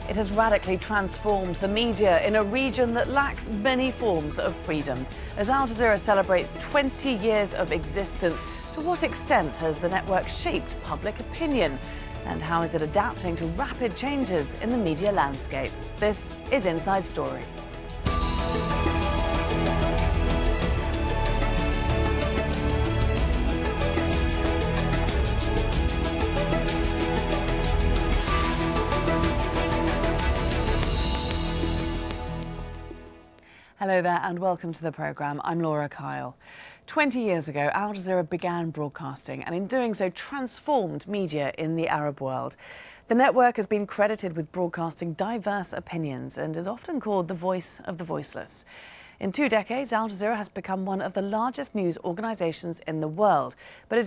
It has radically transformed the media in a region that lacks many forms of freedom. As Al Jazeera celebrates 20 years of existence, to what extent has the network shaped public opinion? And how is it adapting to rapid changes in the media landscape? This is Inside Story. Hello there and welcome to the programme. I'm Laura Kyle. 20 years ago, Al Jazeera began broadcasting and in doing so transformed media in the Arab world. The network has been credited with broadcasting diverse opinions and is often called the voice of the voiceless. In 2 decades, Al Jazeera has become one of the largest news organisations in the world. But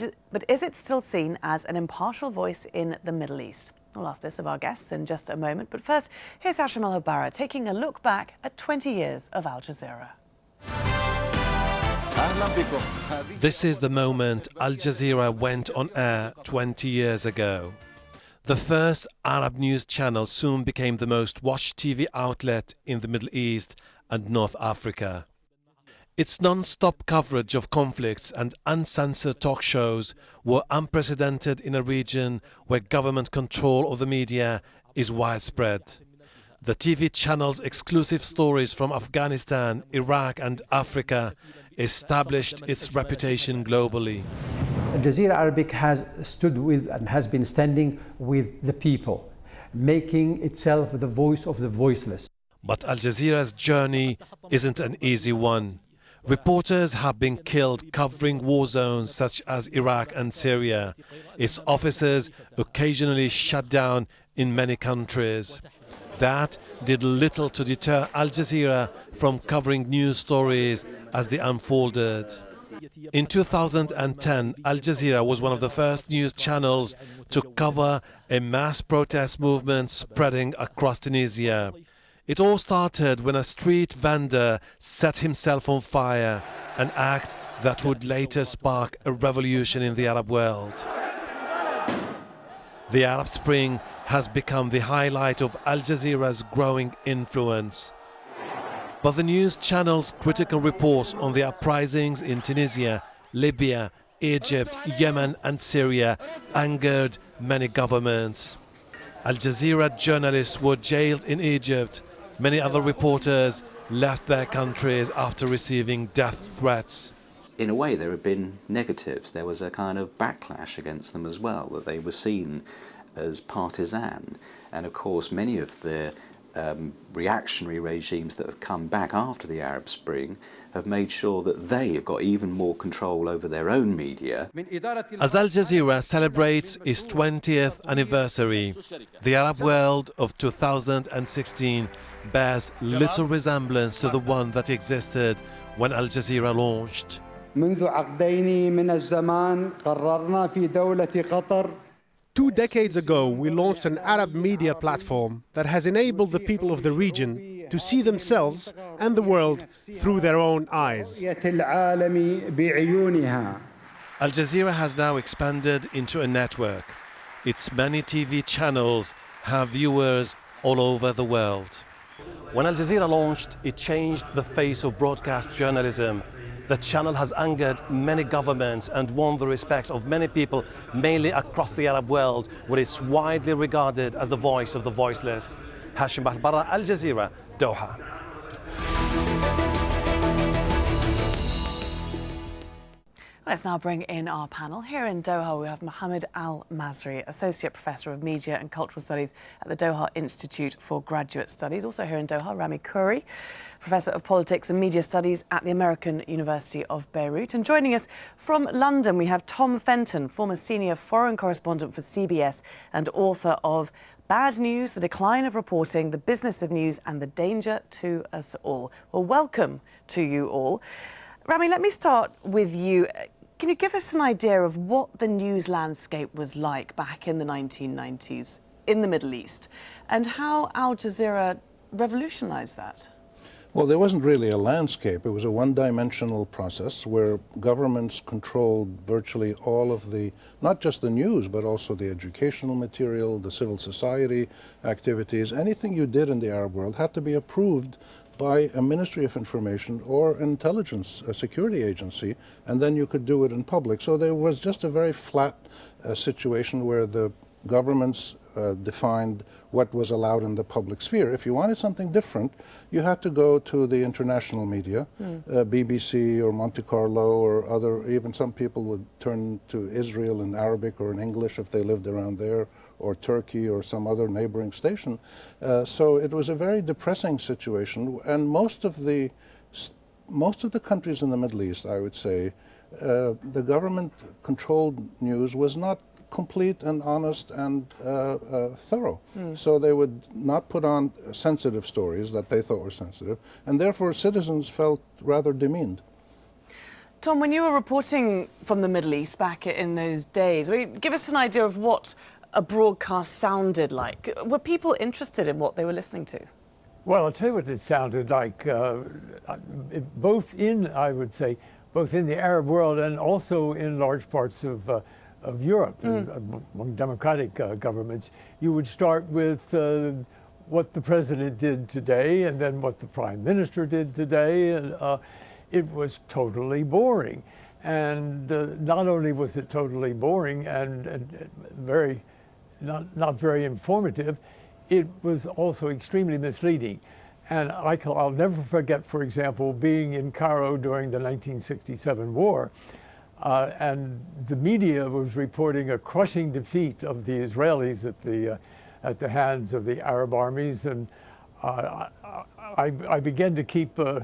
is it still seen as an impartial voice in the Middle East? We'll ask this of our guests in just a moment, but first, here's Hashim Al-Habara taking a look back at 20 years of Al Jazeera. This is the moment Al Jazeera went on air 20 years ago. The first Arab news channel soon became the most watched TV outlet in the Middle East and North Africa. Its non-stop coverage of conflicts and uncensored talk shows were unprecedented in a region where government control of the media is widespread. The TV channel's exclusive stories from Afghanistan, Iraq and Africa established its reputation globally. Al Jazeera Arabic has stood with and has been standing with the people, making itself the voice of the voiceless. But Al Jazeera's journey isn't an easy one. Reporters have been killed covering war zones such as Iraq and Syria. Its offices occasionally shut down in many countries. That did little to deter Al Jazeera from covering news stories as they unfolded. In 2010, Al Jazeera was one of the first news channels to cover a mass protest movement spreading across Tunisia. It all started when a street vendor set himself on fire, an act that would later spark a revolution in the Arab world. The Arab Spring has become the highlight of Al Jazeera's growing influence. But the news channel's critical reports on the uprisings in Tunisia, Libya, Egypt, Yemen and Syria angered many governments. Al Jazeera journalists were jailed in Egypt. Many other reporters left their countries after receiving death threats. In a way, there have been negatives. There was a kind of backlash against them as well, that they were seen as partisan. And of course, many of the reactionary regimes that have come back after the Arab Spring have made sure that they have got even more control over their own media. As Al Jazeera celebrates its 20th anniversary, the Arab world of 2016 bears little resemblance to the one that existed when Al Jazeera launched. منذ عقدين من الزمان قررنا في دولة قطر. 2 decades ago, we launched an Arab media platform that has enabled the people of the region to see themselves and the world through their own eyes. Al Jazeera has now expanded into a network. Its many TV channels have viewers all over the world. When Al Jazeera launched, it changed the face of broadcast journalism. The channel has angered many governments and won the respect of many people, mainly across the Arab world, where it's widely regarded as the voice of the voiceless. Hashim Al-Habara, Al Jazeera, Doha. Let's now bring in our panel. Here in Doha, we have Mohammed Al-Masri, Associate Professor of Media and Cultural Studies at the Doha Institute for Graduate Studies. Also here in Doha, Rami Khoury, Professor of Politics and Media Studies at the American University of Beirut. And joining us from London, we have Tom Fenton, former Senior Foreign Correspondent for CBS and author of Bad News, The Decline of Reporting, The Business of News and the Danger to Us All. Well, welcome to you all. Rami, let me start with you. Can you give us an idea of what the news landscape was like back in the 1990s in the Middle East and how Al Jazeera revolutionised that? Well, there wasn't really a landscape. It was a one-dimensional process where governments controlled virtually all of the, not just the news, but also the educational material, the civil society activities. Anything you did in the Arab world had to be approved by a Ministry of Information or intelligence, a security agency, and then you could do it in public. So there was just a very flat situation where the governments defined what was allowed in the public sphere. If you wanted something different, you had to go to the international media, BBC or Monte Carlo or other, even some people would turn to Israel in Arabic or in English if they lived around there, or Turkey or some other neighboring station. So it was a very depressing situation, and most of the countries in the Middle East, I would say, the government-controlled news was not complete and honest and thorough. So they would not put on sensitive stories that they thought were sensitive, and therefore citizens felt rather demeaned. Tom, when you were reporting from the Middle East back in those days, give us an idea of what a broadcast sounded like. Were people interested in what they were listening to? Well, I'll tell you what it sounded like, both in, I would say, both in the Arab world and also in large parts of Europe, among democratic governments. You would start with what the president did today and then what the prime minister did today. And it was totally boring. And not only was it totally boring and very, not very informative, it was also extremely misleading. And I'll never forget, for example, being in Cairo during the 1967 war. And the media was reporting a crushing defeat of the Israelis at the hands of the Arab armies, and I began to keep a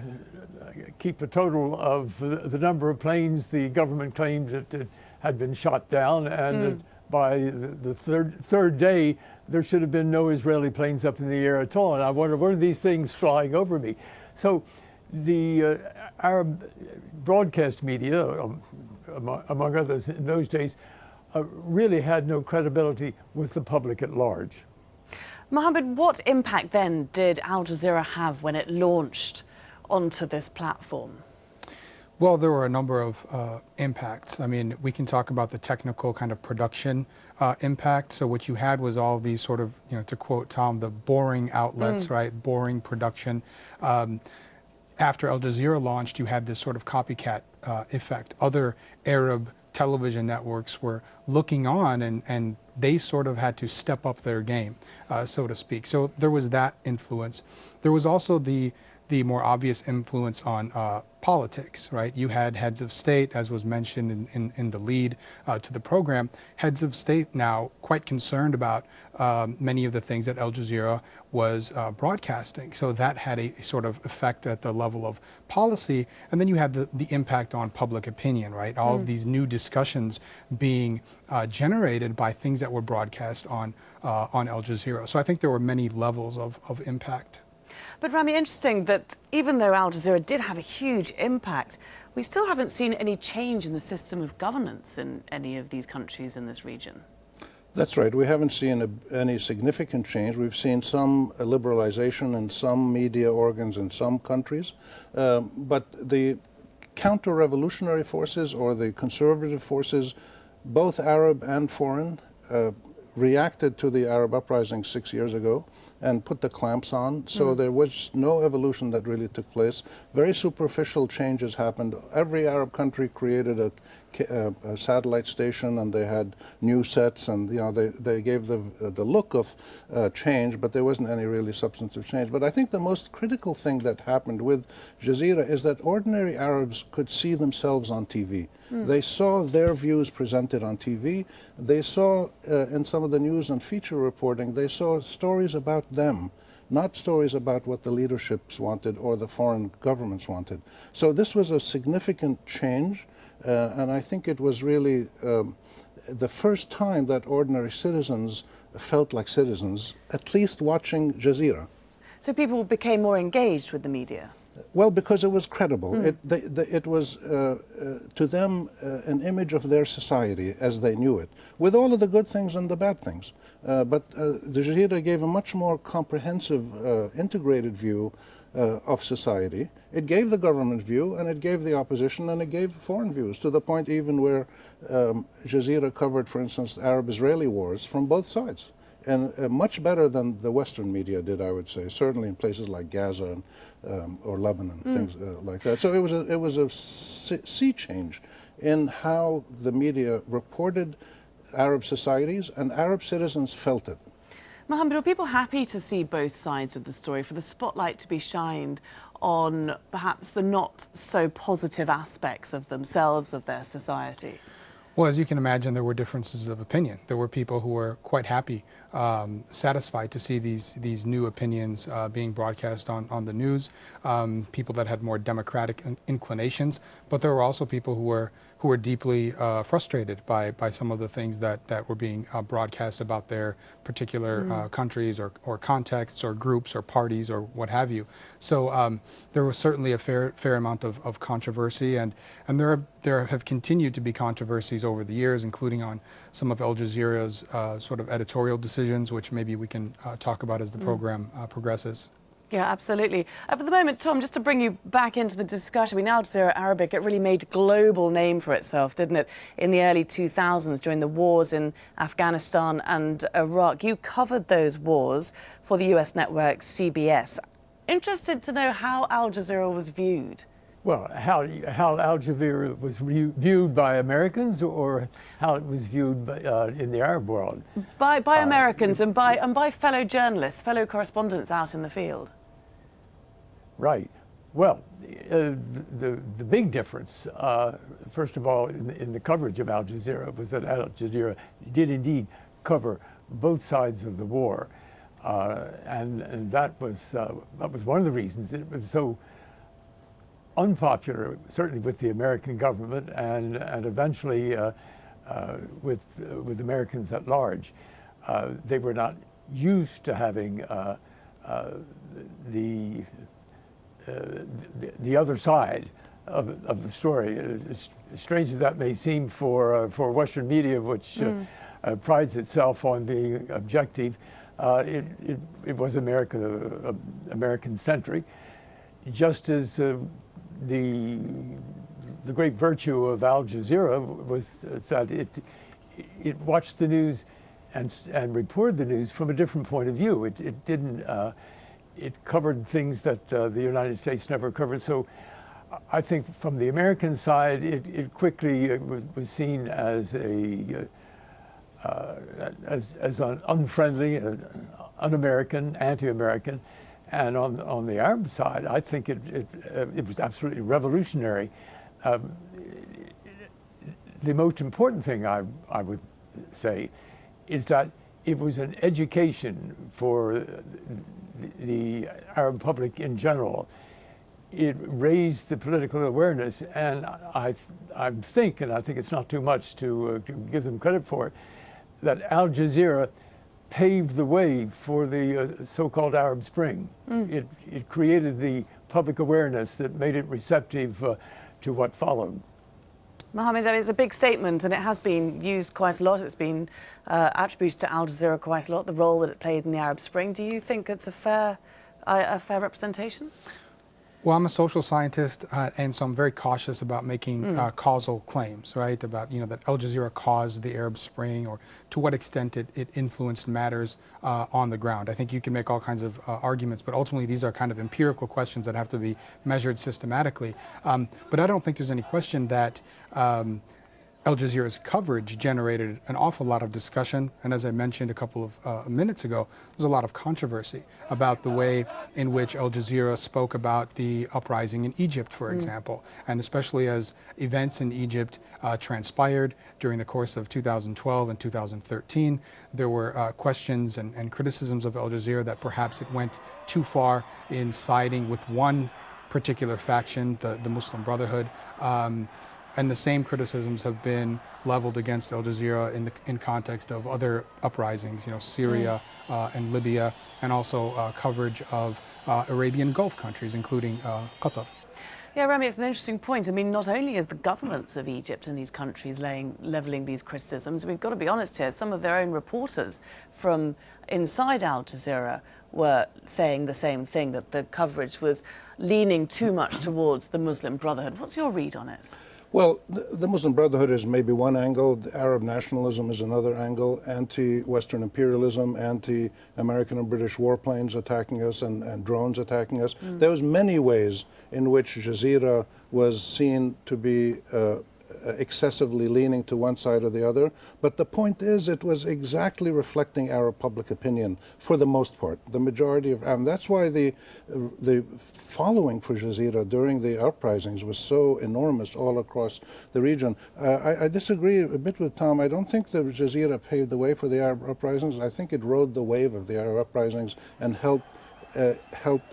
total of the number of planes the government claimed that had been shot down, and by the third day there should have been no Israeli planes up in the air at all. And I wondered, what are these things flying over me? So the Arab broadcast media, among others in those days, really had no credibility with the public at large. Mohammed, what impact then did Al Jazeera have when it launched onto this platform? Well, there were a number of impacts. I mean, we can talk about the technical kind of production impact. So what you had was all these sort of, to quote Tom, the boring outlets, right? Boring production. After Al Jazeera launched, you had this sort of copycat effect. Other Arab television networks were looking on, and they sort of had to step up their game, so to speak. So there was that influence. There was also the more obvious influence on politics, right? You had heads of state, as was mentioned in the lead to the program, heads of state now quite concerned about many of the things that Al Jazeera was broadcasting. So that had a sort of effect at the level of policy. And then you had the impact on public opinion, right? All of these new discussions being generated by things that were broadcast on Al Jazeera. So I think there were many levels of impact. But Rami, interesting that even though Al Jazeera did have a huge impact, we still haven't seen any change in the system of governance in any of these countries in this region. That's right. We haven't seen any significant change. We've seen some liberalization in some media organs in some countries, but the counter-revolutionary forces or the conservative forces, both Arab and foreign, reacted to the Arab uprising 6 years ago and put the clamps on. So there was no evolution that really took place. Very superficial changes happened. Every Arab country created a satellite station, and they had new sets, and they gave the look of change, but there wasn't any really substantive change. But I think the most critical thing that happened with Jazeera is that ordinary Arabs could see themselves on TV. They saw their views presented on TV. They saw in some of the news and feature reporting, they saw stories about them, not stories about what the leaderships wanted or the foreign governments wanted. So this was a significant change, and I think it was really the first time that ordinary citizens felt like citizens, at least watching Jazeera. So people became more engaged with the media? Well, because it was credible. It was, to them, an image of their society as they knew it, with all of the good things and the bad things. But the Jazeera gave a much more comprehensive, integrated view of society. It gave the government view, and it gave the opposition, and it gave foreign views, to the point even where Jazeera covered, for instance, Arab-Israeli wars from both sides. And much better than the Western media did, I would say, certainly in places like Gaza and, or Lebanon, things like that. So it was a sea change in how the media reported Arab societies, and Arab citizens felt it. Mohammed, are people happy to see both sides of the story, for the spotlight to be shined on perhaps the not so positive aspects of themselves, of their society? Well, as you can imagine, there were differences of opinion. There were people who were quite happy, satisfied to see these new opinions being broadcast on the news, people that had more democratic inclinations, but there were also people who were deeply frustrated by some of the things that were being broadcast about their particular countries or contexts or groups or parties or what have you. So there was certainly a fair amount of controversy, and there have continued to be controversies over the years, including on some of Al Jazeera's sort of editorial decisions, which maybe we can talk about as the program progresses. Yeah, absolutely. For the moment, Tom, just to bring you back into the discussion, I mean, Al Jazeera Arabic, it really made a global name for itself, didn't it, in the early 2000s during the wars in Afghanistan and Iraq. You covered those wars for the US network CBS. Interested to know how Al Jazeera was viewed. Well, how Al Jazeera was viewed by Americans, or how it was viewed by, in the Arab world? By Americans and by fellow journalists, fellow correspondents out in the field. Right. Well, the big difference, first of all, in the coverage of Al Jazeera, was that Al Jazeera did indeed cover both sides of the war, and that was one of the reasons it was so unpopular, certainly with the American government and eventually with Americans at large. They were not used to having the other side of the story. As strange as that may seem for Western media, which prides itself on being objective, it was American-centric, just as the great virtue of Al Jazeera was that it watched the news and reported the news from a different point of view. It didn't. It covered things that the United States never covered. So I think from the American side, it quickly was seen as as unfriendly, un-American, anti-American. And on the Arab side, I think it was absolutely revolutionary. The most important thing I would say is that it was an education for the Arab public in general. It raised the political awareness, and I think it's not too much to give them credit for it, that Al Jazeera paved the way for the so-called Arab Spring. It created the public awareness that made it receptive to what followed. Mohammed, it's a big statement, and it has been used quite a lot. It's been attributed to Al Jazeera quite a lot, the role that it played in the Arab Spring. Do you think it's a fair representation? Well, I'm a social scientist, and so I'm very cautious about making causal claims, right? About, that Al Jazeera caused the Arab Spring, or to what extent it influenced matters on the ground. I think you can make all kinds of arguments, but ultimately these are kind of empirical questions that have to be measured systematically. But I don't think there's any question that Al Jazeera's coverage generated an awful lot of discussion, and as I mentioned a couple of minutes ago, there's a lot of controversy about the way in which Al Jazeera spoke about the uprising in Egypt, for example, and especially as events in Egypt transpired during the course of 2012 and 2013. There were questions and criticisms of Al Jazeera that perhaps it went too far in siding with one particular faction, the Muslim Brotherhood. And the same criticisms have been leveled against Al Jazeera in context of other uprisings, Syria and Libya, and also coverage of Arabian Gulf countries, including Qatar. Yeah, Rami, it's an interesting point. I mean, not only is the governments of Egypt and these countries levelling these criticisms, we've got to be honest here, some of their own reporters from inside Al Jazeera were saying the same thing, that the coverage was leaning too much towards the Muslim Brotherhood. What's your read on it? Well, the Muslim Brotherhood is maybe one angle. The Arab nationalism is another angle. Anti-Western imperialism, anti-American and British warplanes attacking us and drones attacking us. There was many ways in which Jazeera was seen to be excessively leaning to one side or the other. But the point is, it was exactly reflecting Arab public opinion for the most part. The majority of, and that's why the following for Jazeera during the uprisings was so enormous all across the region. I disagree a bit with Tom. I don't think that Jazeera paved the way for the Arab uprisings. I think it rode the wave of the Arab uprisings and helped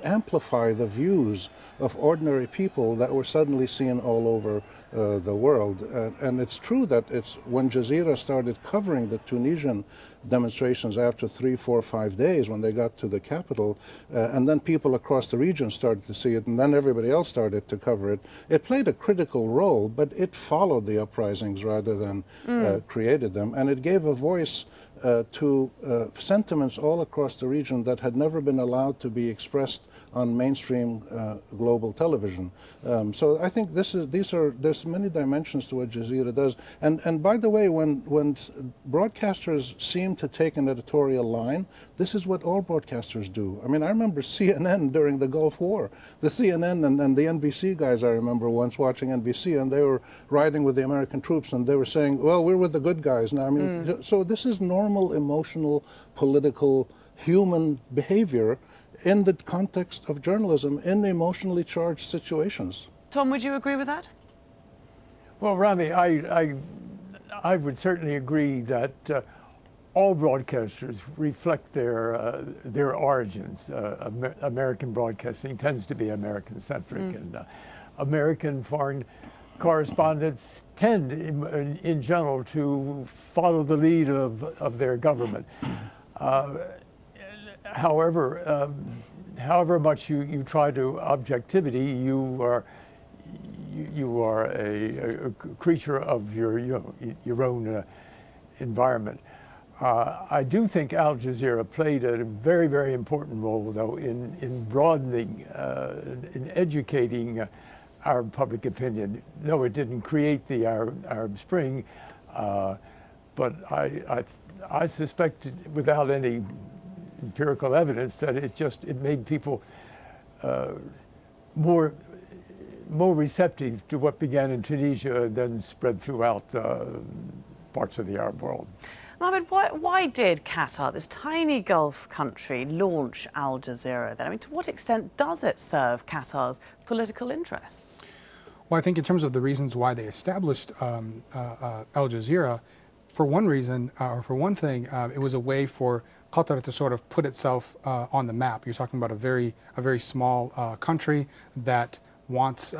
amplify the views of ordinary people that were suddenly seen all over the world. And it's true that when Jazeera started covering the Tunisian demonstrations after 3, 4, 5 days when they got to the capital, and then people across the region started to see it, and then everybody else started to cover it. It played a critical role, but it followed the uprisings rather than created them, and it gave a voice to sentiments all across the region that had never been allowed to be expressed on mainstream global television. So I think there's many dimensions to what Jazeera does. And by the way, when broadcasters seem to take an editorial line, this is what all broadcasters do. I mean, I remember CNN during the Gulf War. The CNN and the NBC guys, I remember once watching NBC, and they were riding with the American troops, and they were saying, well, we're with the good guys now. I mean, so this is normal, emotional, political, human behavior in the context of journalism in emotionally charged situations. Tom, would you agree with that? Well, Rami, I would certainly agree that all broadcasters reflect their origins. American broadcasting tends to be American-centric, and American foreign correspondents tend, in general, to follow the lead of their government. However, however much you try to objectivity, you are a creature of your own environment. I do think Al Jazeera played a very, very important role, though, in broadening, in educating Arab public opinion. No, it didn't create the Arab Spring, but I suspect, without any empirical evidence, that it made people more receptive to what began in Tunisia and then spread throughout parts of the Arab world. Mohammed, why did Qatar, this tiny Gulf country, launch Al Jazeera then? I mean, to what extent does it serve Qatar's political interests? Well, I think in terms of the reasons why they established Al Jazeera, for one reason, or for one thing, it was a way for Qatar to sort of put itself on the map. You're talking about a very small country that wants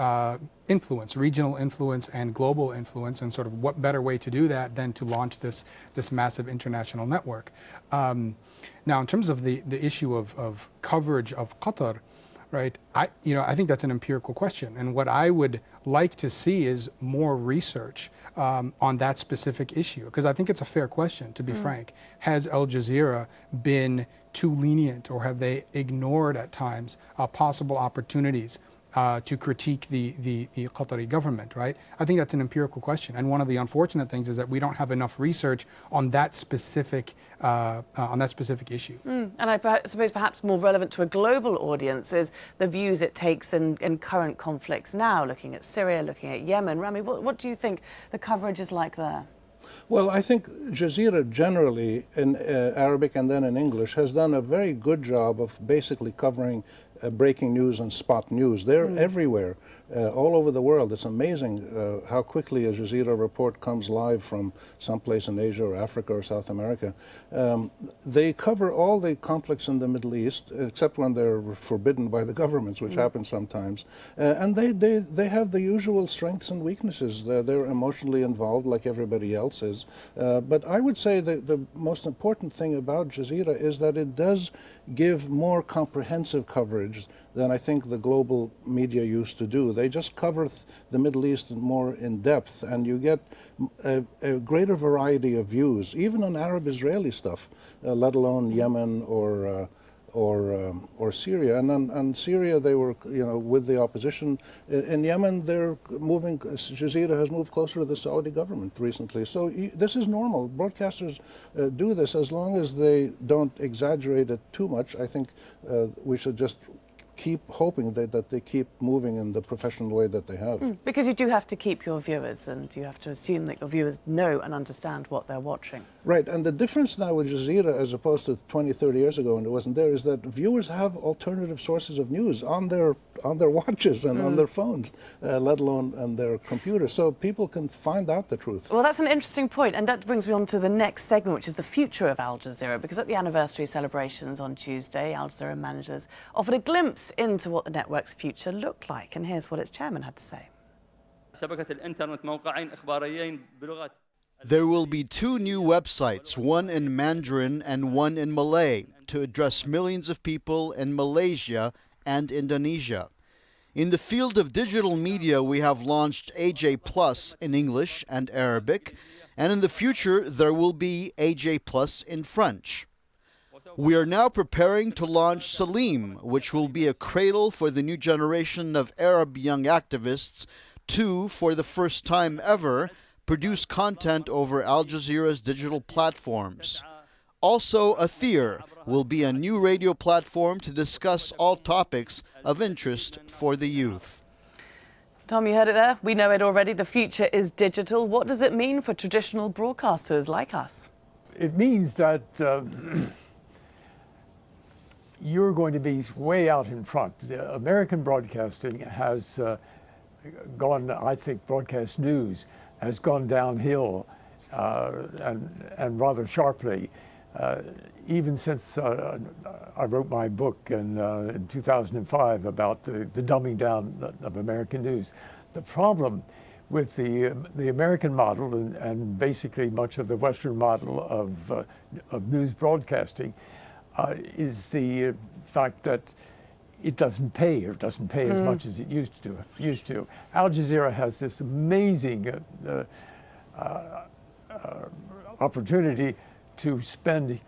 influence, regional influence and global influence, and sort of what better way to do that than to launch this massive international network. Now, in terms of the issue of coverage of Qatar, right? I think that's an empirical question, and what I would like to see is more research on that specific issue, because I think it's a fair question, to be frank. Has Al Jazeera been too lenient, or have they ignored at times possible opportunities to critique the Qatari government, right? I think that's an empirical question, and one of the unfortunate things is that we don't have enough research on that specific issue. And I suppose perhaps more relevant to a global audience is the views it takes in current conflicts now, looking at Syria, looking at Yemen. Rami, what do you think the coverage is like there? Well, I think Jazeera generally, in Arabic and then in English, has done a very good job of basically covering breaking news and spot news. They're everywhere, all over the world. It's amazing how quickly a Jazeera report comes live from someplace in Asia or Africa or South America. They cover all the conflicts in the Middle East, except when they're forbidden by the governments, which happens sometimes. And they have the usual strengths and weaknesses. They're emotionally involved like everybody else is. But I would say that the most important thing about Jazeera is that it does give more comprehensive coverage than I think the global media used to do. They just cover the Middle East more in depth, and you get a greater variety of views, even on Arab-Israeli stuff, let alone Yemen or Syria. And on Syria, they were, with the opposition. In Yemen, Jazeera has moved closer to the Saudi government recently. So this is normal. Broadcasters do this as long as they don't exaggerate it too much. I think we should just keep hoping that they keep moving in the professional way that they have. Because you do have to keep your viewers, and you have to assume that your viewers know and understand what they're watching. Right, and the difference now with Jazeera as opposed to 20, 30 years ago when it wasn't there is that viewers have alternative sources of news on their watches and on their phones, let alone on their computers, so people can find out the truth. Well, that's an interesting point, and that brings me on to the next segment, which is the future of Al Jazeera, because at the anniversary celebrations on Tuesday, Al Jazeera managers offered a glimpse into what the network's future looked like, and here's what its chairman had to say. There will be 2 new websites, one in Mandarin and one in Malay, to address millions of people in Malaysia and Indonesia. In the field of digital media, we have launched AJ Plus in English and Arabic, and in the future there will be AJ Plus in French. We are now preparing to launch Salim, which will be a cradle for the new generation of Arab young activists to, for the first time ever, produce content over Al Jazeera's digital platforms. Also, Athir will be a new radio platform to discuss all topics of interest for the youth. Tom, you heard it there. We know it already. The future is digital. What does it mean for traditional broadcasters like us? It means that you're going to be way out in front. The American broadcasting has gone, I think, broadcast news has gone downhill and rather sharply. Even since I wrote my book in 2005 about the dumbing down of American news. The problem with the American model and basically much of the Western model of news broadcasting is the fact that it doesn't pay, or doesn't pay as much as it used to. Al Jazeera has this amazing opportunity to spend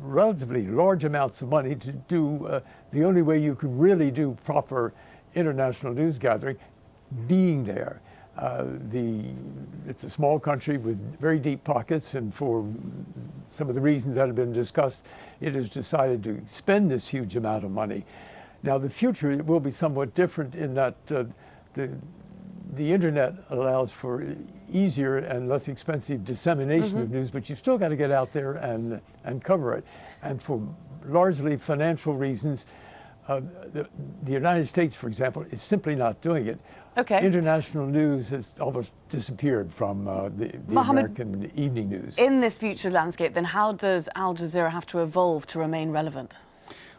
relatively large amounts of money to do the only way you can really do proper international news gathering, being there. It's a small country with very deep pockets, and for some of the reasons that have been discussed, it has decided to spend this huge amount of money. Now, the future will be somewhat different in that the internet allows for easier and less expensive dissemination of news, but you've still got to get out there and cover it. And for largely financial reasons, the United States, for example, is simply not doing it. Okay. International news has almost disappeared from the American evening news. In this future landscape, then, how does Al Jazeera have to evolve to remain relevant?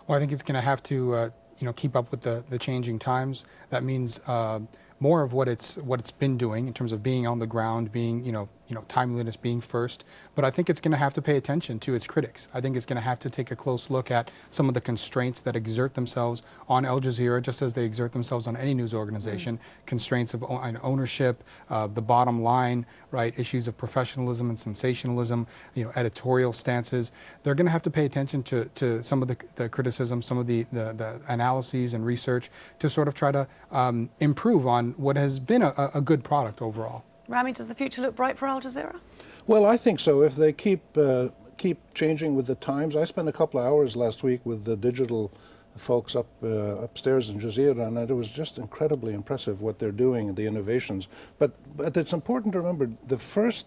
Well, I think it's going to have to, keep up with the changing times. That means more of what it's been doing in terms of being on the ground, being timeliness, being first. But I think it's going to have to pay attention to its critics. I think it's going to have to take a close look at some of the constraints that exert themselves on Al Jazeera, just as they exert themselves on any news organization. Constraints of ownership, the bottom line, right? Issues of professionalism and sensationalism, editorial stances. They're going to have to pay attention to some of the criticism, some of the analyses and research to sort of try to improve on what has been a good product overall. Rami, does the future look bright for Al Jazeera? Well, I think so. If they keep changing with the times. I spent a couple of hours last week with the digital folks upstairs in Jazeera, and it was just incredibly impressive what they're doing and the innovations. But it's important to remember the first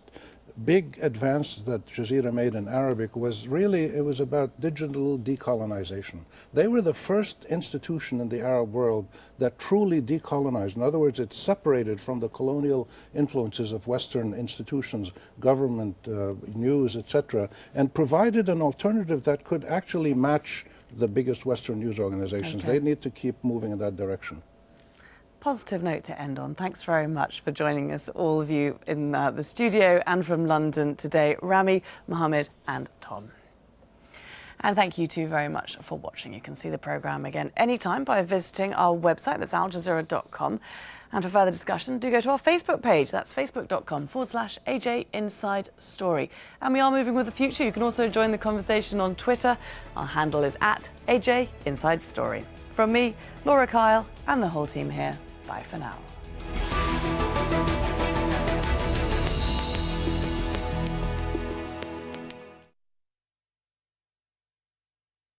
big advance that Jazeera made in Arabic was really, it was about digital decolonization. They were the first institution in the Arab world that truly decolonized. In other words, it separated from the colonial influences of Western institutions, government, news, etc., and provided an alternative that could actually match the biggest Western news organizations. Okay. They need to keep moving in that direction. Positive note to end on. Thanks very much for joining us, all of you in the studio and from London today, Rami, Mohammed and Tom. And thank you too very much for watching. You can see the programme again anytime by visiting our website, that's aljazeera.com. And for further discussion, do go to our Facebook page, that's facebook.com/AJ Inside Story. And we are moving with the future. You can also join the conversation on Twitter. Our handle is @AJ Inside Story. From me, Laura Kyle, and the whole team here, bye for now.